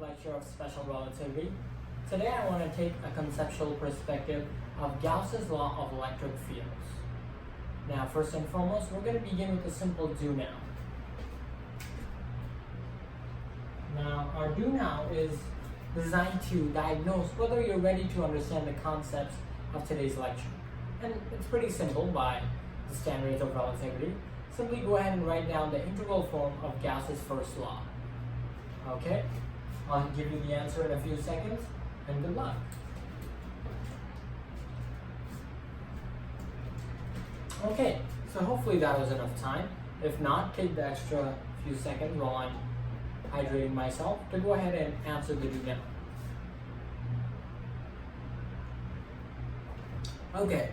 lecture of special relativity. Today I want to take a conceptual perspective of Gauss's law of electric fields. Now, first and foremost, we're going to begin with a simple do now. Now, our do now is designed to diagnose whether you're ready to understand the concepts of today's lecture. And it's pretty simple by the standards of relativity. Simply go ahead and write down the integral form of Gauss's first law. Okay? I'll give you the answer in a few seconds, and good luck. Okay, so hopefully that was enough time. If not, take the extra few seconds while I'm hydrating myself to go ahead and answer the do now. Okay,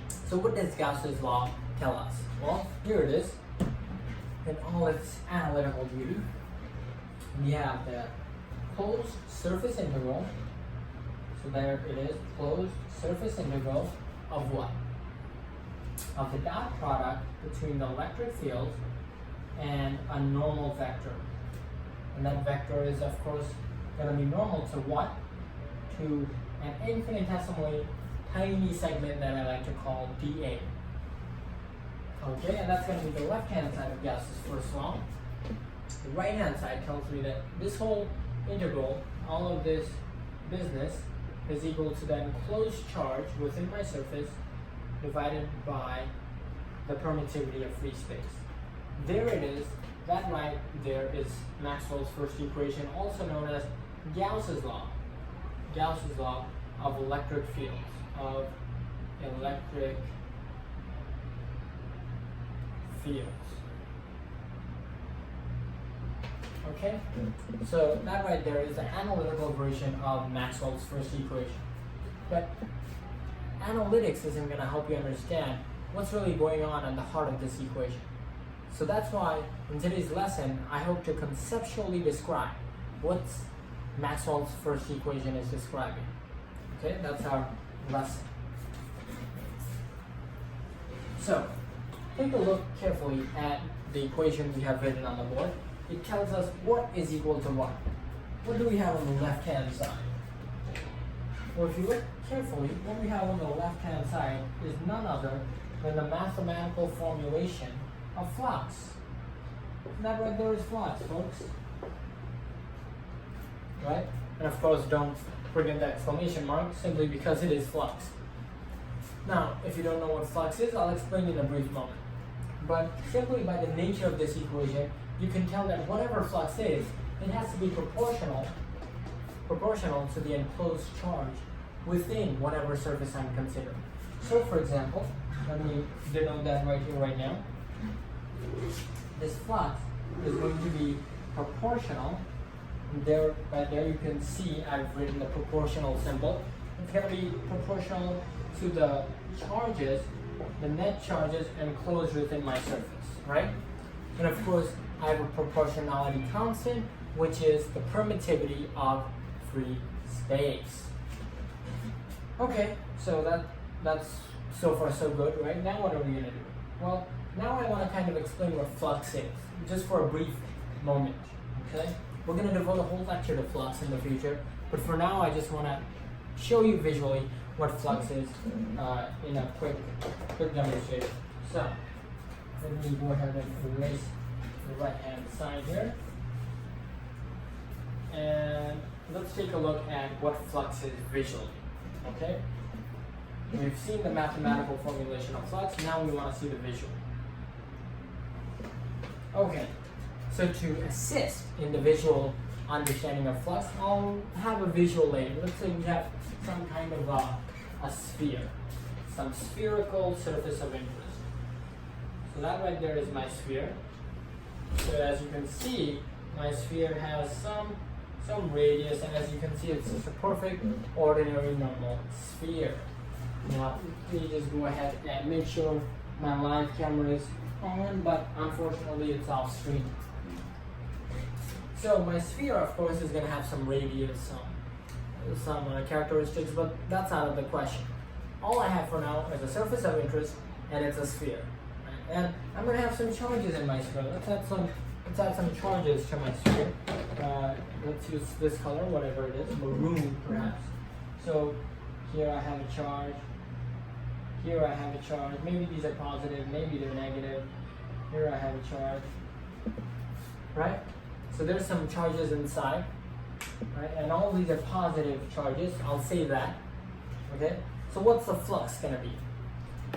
so what does Gauss's law tell us? Well, here it is in all its analytical beauty. We have the closed surface integral. So there it is, closed surface integral of what? Of the dot product between the electric field and a normal vector. And that vector is, of course, going to be normal to what? To an infinitesimally tiny segment that I like to call dA. Okay, and that's going to be the left-hand side of Gauss's first law. The right-hand side tells me that this whole integral, all of this business, is equal to the enclosed charge within my surface divided by the permittivity of free space. There it is. That right there is Maxwell's first equation, also known as Gauss's law. Gauss's law of electric fields, of electric fields. Okay? So that right there is the analytical version of Maxwell's first equation. But analytics isn't going to help you understand what's really going on at the heart of this equation. So that's why in today's lesson, I hope to conceptually describe what Maxwell's first equation is describing. Okay, that's our lesson. So, take a look carefully at the equation we have written on the board. It tells us what is equal to what. What do we have on the left-hand side? Well, if you look carefully, what we have on the left-hand side is none other than the mathematical formulation of flux. That right there is flux, folks. Right? And of course, don't forget the exclamation mark, simply because it is flux. Now, if you don't know what flux is, I'll explain in a brief moment. But simply by the nature of this equation, you can tell that whatever flux is, it has to be proportional to the enclosed charge within whatever surface I'm considering. So for example, let me denote that right here, right now. This flux is going to be proportional. There, right there, you can see I've written the proportional symbol. It's going to be proportional to the charges, the net charges enclosed within my surface, right? And of course, I have a proportionality constant, which is the permittivity of free space. Okay, so that's so far so good, right? Now what are we going to do? Well, now I want to kind of explain what flux is, just for a brief moment, okay? We're going to devote a whole lecture to flux in the future, but for now I just want to show you visually what flux is in a quick demonstration. So, let me go ahead and erase the right-hand side here. And let's take a look at what flux is visually, okay? We've seen the mathematical formulation of flux, now we want to see the visual. Okay, so to assist in the visual understanding of flux, I'll have a visual aid. Let's say we have some kind of a sphere, some spherical surface of interest. So that right there is my sphere. So as you can see, my sphere has some radius, and as you can see, it's just a perfect, ordinary, normal sphere. Now, let me just go ahead and make sure my live camera is on, but unfortunately it's off screen. So my sphere, of course, is going to have some radius, some characteristics, but that's out of the question. All I have for now is a surface of interest, and it's a sphere. Right? And I'm going to have some charges in my sphere. Let's add some charges to my sphere. let's use this color, whatever it is, maroon perhaps. So here I have a charge, here I have a charge, maybe these are positive, maybe they're negative, here I have a charge, right? So there's some charges inside, right? And all these are positive charges, I'll say that, okay? So what's the flux gonna be?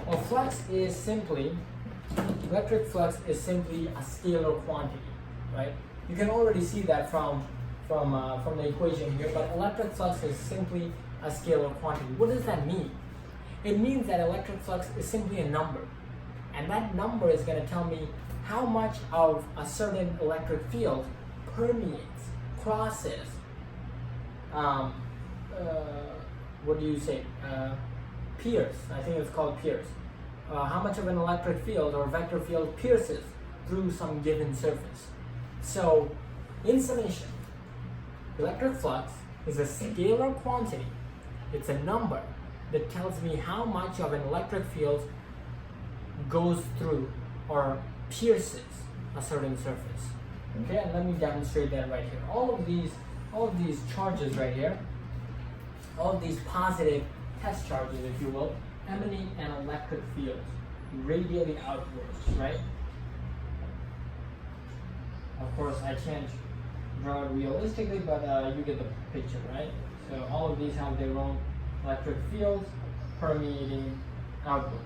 Well, flux is simply, electric flux is simply a scalar quantity, right? You can already see that from the equation here, but electric flux is simply a scalar quantity. What does that mean? It means that electric flux is simply a number, and that number is going to tell me how much of a certain electric field permeates, crosses, what do you say, pierce, I think it's called pierce. How much of an electric field or vector field pierces through some given surface. So, in summation, electric flux is a scalar quantity. It's a number that tells me how much of an electric field goes through or pierces a certain surface. Okay, and let me demonstrate that right here. All of these charges right here, all of these positive test charges, if you will, emanate an electric field radially outwards, right? Of course, I can't draw it realistically, but you get the picture, right? So all of these have their own electric fields permeating outwards.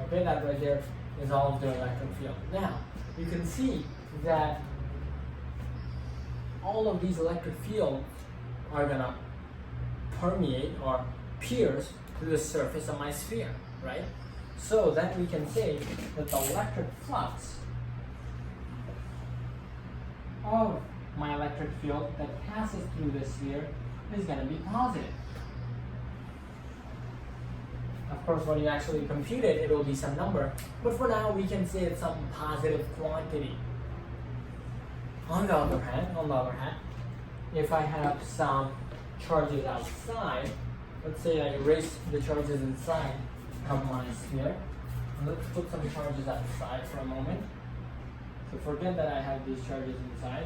Okay, that right there is all of the electric field. Now, you can see that all of these electric fields are gonna permeate or pierce through the surface of my sphere, right? So then we can say that the electric flux of my electric field that passes through the sphere is going to be positive. Of course, when you actually compute it, it will be some number, but for now we can say it's some positive quantity. On the other hand, if I have some charges outside, let's say I erase the charges inside of my sphere, and let's put some charges outside for a moment. So forget that I have these charges inside.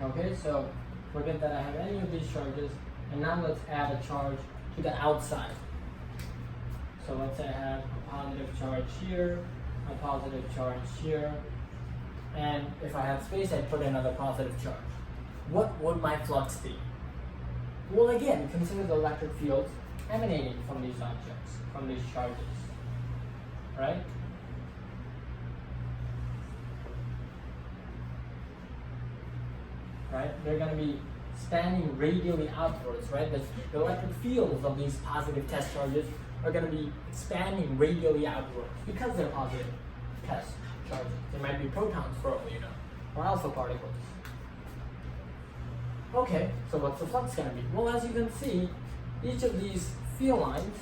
Okay, so forget that I have any of these charges, and now let's add a charge to the outside. So let's say I have a positive charge here, a positive charge here, and if I have space, I put another positive charge. What would my flux be? Well, again, consider the electric fields emanating from these objects, from these charges, right? Right? They're going to be spanning radially outwards, right? The electric fields of these positive test charges are going to be spanning radially outwards because they're positive test charges. They might be protons for all you know, or alpha particles. Okay, so what's the flux going to be? Well, as you can see, each of these field lines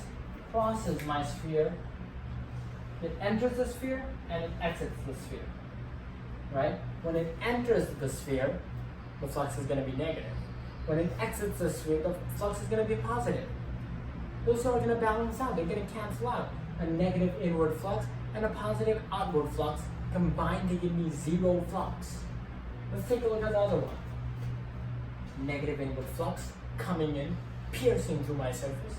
crosses my sphere. It enters the sphere and it exits the sphere, right? When it enters the sphere, the flux is going to be negative. When it exits the sphere, the flux is going to be positive. Those two are going to balance out. They're going to cancel out. A negative inward flux and a positive outward flux combined to give me zero flux. Let's take a look at the other one. Negative inward flux coming in, piercing through my surface,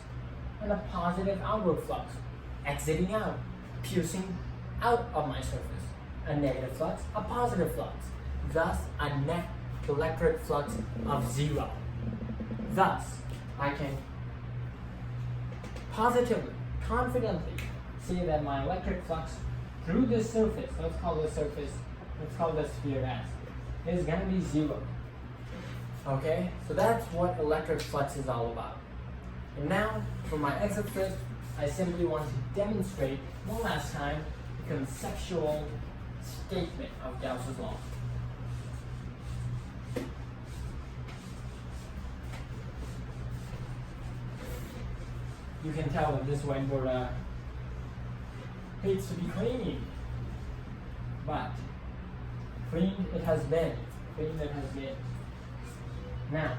and a positive outward flux exiting out, piercing out of my surface. A negative flux, a positive flux. Thus, a net electric flux of zero. Thus, I can positively, confidently say that my electric flux through this surface, let's call this sphere S, is going to be zero. Okay, so that's what electric flux is all about. And now, for my exit drift, I simply want to demonstrate one last time the conceptual statement of Gauss's law. You can tell that this whiteboard hates to be clean, but cleaned it has been. Cleaned it has been. Now,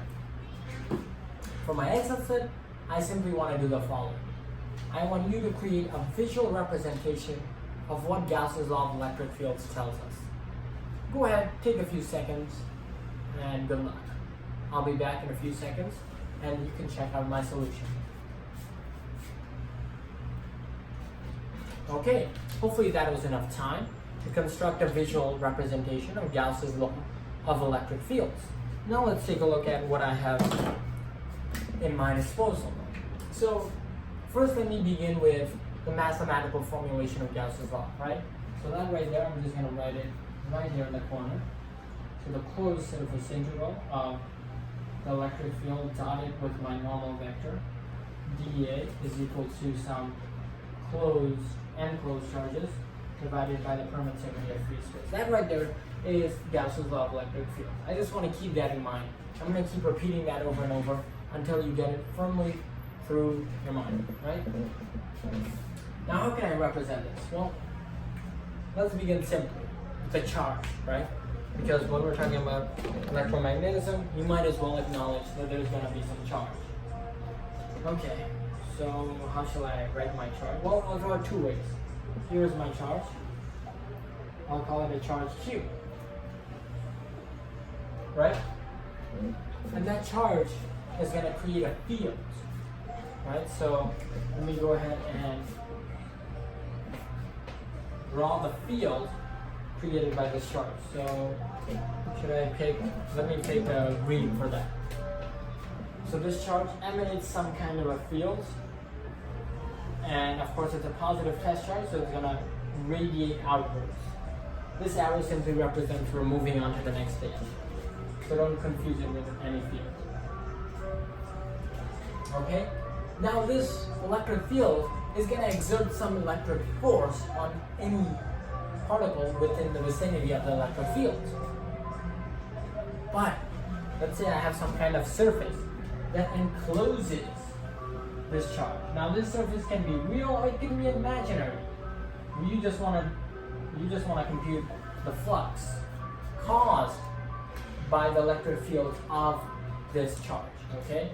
for my exit set, I simply want to do the following. I want you to create a visual representation of what Gauss's law of electric fields tells us. Go ahead, take a few seconds, and good luck. I'll be back in a few seconds, and you can check out my solution. Okay, hopefully that was enough time to construct a visual representation of Gauss's law of electric fields. Now let's take a look at what I have in my disposal. So first let me begin with the mathematical formulation of Gauss's law, right? So that right there, I'm just going to write it right here in the corner. So the closed surface integral of the electric field dotted with my normal vector dA is equal to some closed and closed charges divided by the permittivity of free space. That right there is Gauss's law of electric field. I just want to keep that in mind. I'm going to keep repeating that over and over until you get it firmly through your mind, right? Now how can I represent this? Well, let's begin simply with the charge, right? Because when we're talking about electromagnetism, you might as well acknowledge that there's going to be some charge. Okay, so how shall I write my charge? Well, I'll draw it two ways. Here's my charge. I'll call it a charge Q. Right? And that charge is going to create a field. Right? So let me go ahead and draw the field created by this charge. So let me take a green for that. So this charge emanates some kind of a field, and of course it's a positive test charge, so it's going to radiate outwards. This arrow simply represents we're moving on to the next stage. So don't confuse it with any field. Okay? Now this electric field is going to exert some electric force on any particle within the vicinity of the electric field. But let's say I have some kind of surface that encloses this charge. Now this surface can be real or it can be imaginary. You just want to compute the flux caused by the electric field of this charge. Okay?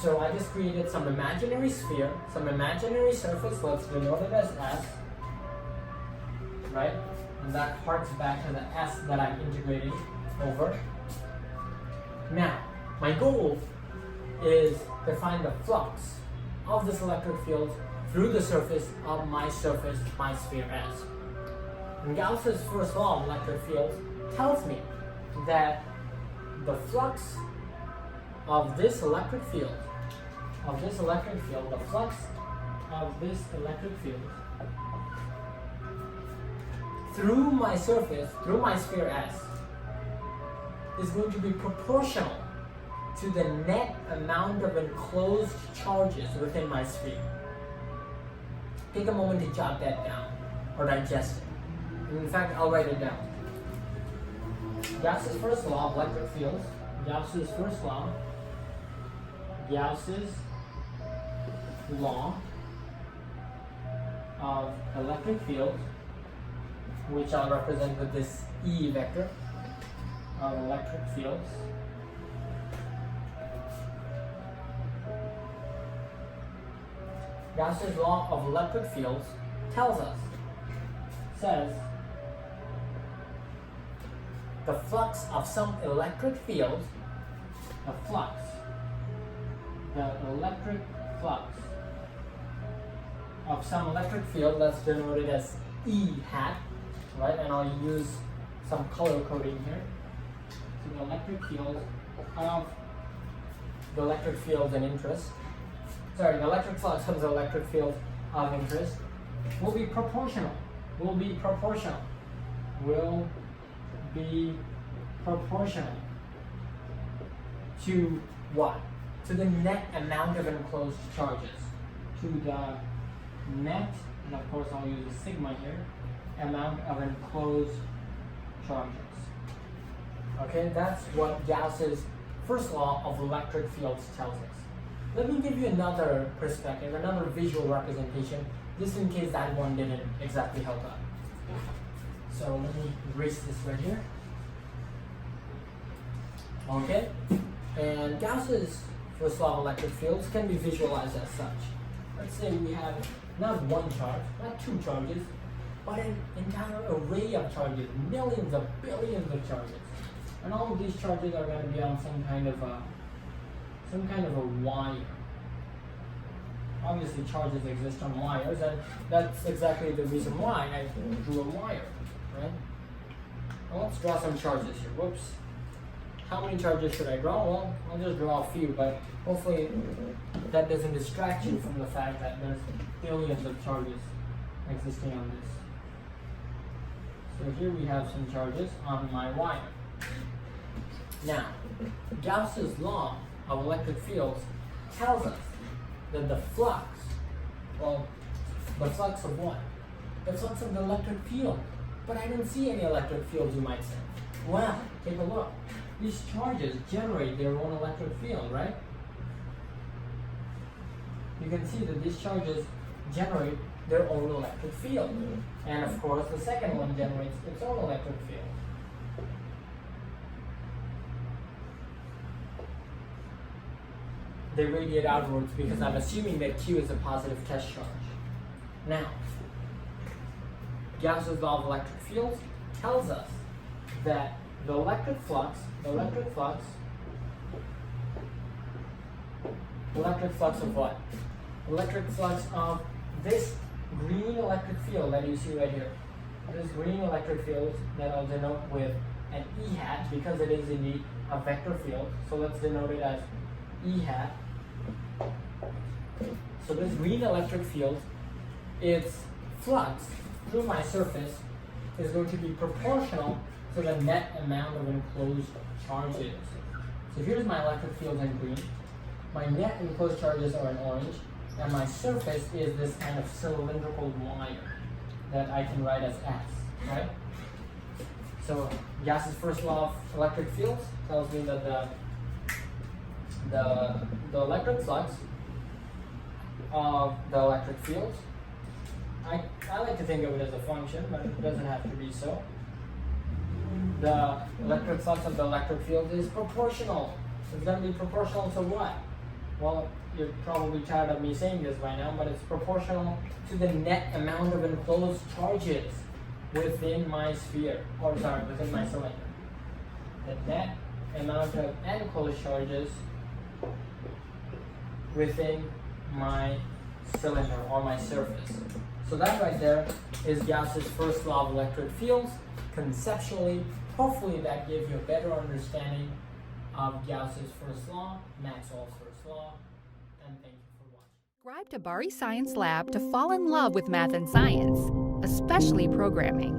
So I just created some imaginary sphere, some imaginary surface, let's denote it as S, right? And that harks back to the S that I'm integrating over. Now, my goal is to find the flux of this electric field through the surface of my sphere S. And Gauss's first law of electric fields tells me that the flux of this electric field, the flux of this electric field through my surface, through my sphere S, is going to be proportional to the net amount of enclosed charges within my sphere. Take a moment to jot that down or digest it. In fact, I'll write it down. Gauss's first law of electric fields, Gauss's law of electric fields, which I'll represent with this E vector of electric fields. Gauss's law of electric fields says the flux of some electric field, the electric flux of some electric field, that's denoted as E hat, right? And I'll use some color coding here. So the electric field of the electric field in interest, the electric flux of the electric field of interest will be proportional. Will be proportional to what? To the net amount of enclosed charges. To the net, and of course I'll use a sigma here, amount of enclosed charges. Okay, that's what Gauss's first law of electric fields tells us. Let me give you another perspective, another visual representation, just in case that one didn't exactly help out. So let me erase this right here. Okay, and Gauss's first law of electric fields can be visualized as such. Let's say we have not one charge, not two charges, but an entire array of charges, millions of billions of charges. And all of these charges are going to be on some kind of a wire. Obviously charges exist on wires, and that's exactly the reason why I drew a wire, right? Well, let's draw some charges here. Whoops. How many charges should I draw? Well, I'll just draw a few, but hopefully that doesn't distract you from the fact that there's billions of charges existing on this. So here we have some charges on my wire. Now, Gauss's law of electric fields tells us that the flux, well, the flux of what? The flux of the electric field. But I don't see any electric fields, you might say. Well, take a look. These charges generate their own electric field, right? You can see that these charges generate their own electric field. And of course, the second one generates its own electric field. They radiate outwards because I'm assuming that Q is a positive test charge. Now, Gauss's law of electric fields tells us that the electric flux of what? Electric flux of this green electric field that you see right here. This green electric field that I'll denote with an E hat because it is indeed a vector field. So let's denote it as E hat. So this green electric field, its flux through my surface is going to be proportional to the net amount of enclosed charges. So here's my electric field in green. My net enclosed charges are in orange, and my surface is this kind of cylindrical wire that I can write as S, right? So Gauss's first law of electric fields tells me that the electric flux of the electric field, I like to think of it as a function, but it doesn't have to be so. The electric flux of the electric field is proportional. It's going to be proportional to what? Well, you're probably tired of me saying this by now, but it's proportional to the net amount of enclosed charges within my sphere, or sorry, within my cylinder. The net amount of enclosed charges within my cylinder or my surface. So that right there is Gauss's first law of electric fields. Conceptually, hopefully that gave you a better understanding of Gauss's first law, Maxwell's first law, and thank you for watching. Subscribe to Bari Science Lab to fall in love with math and science, especially programming.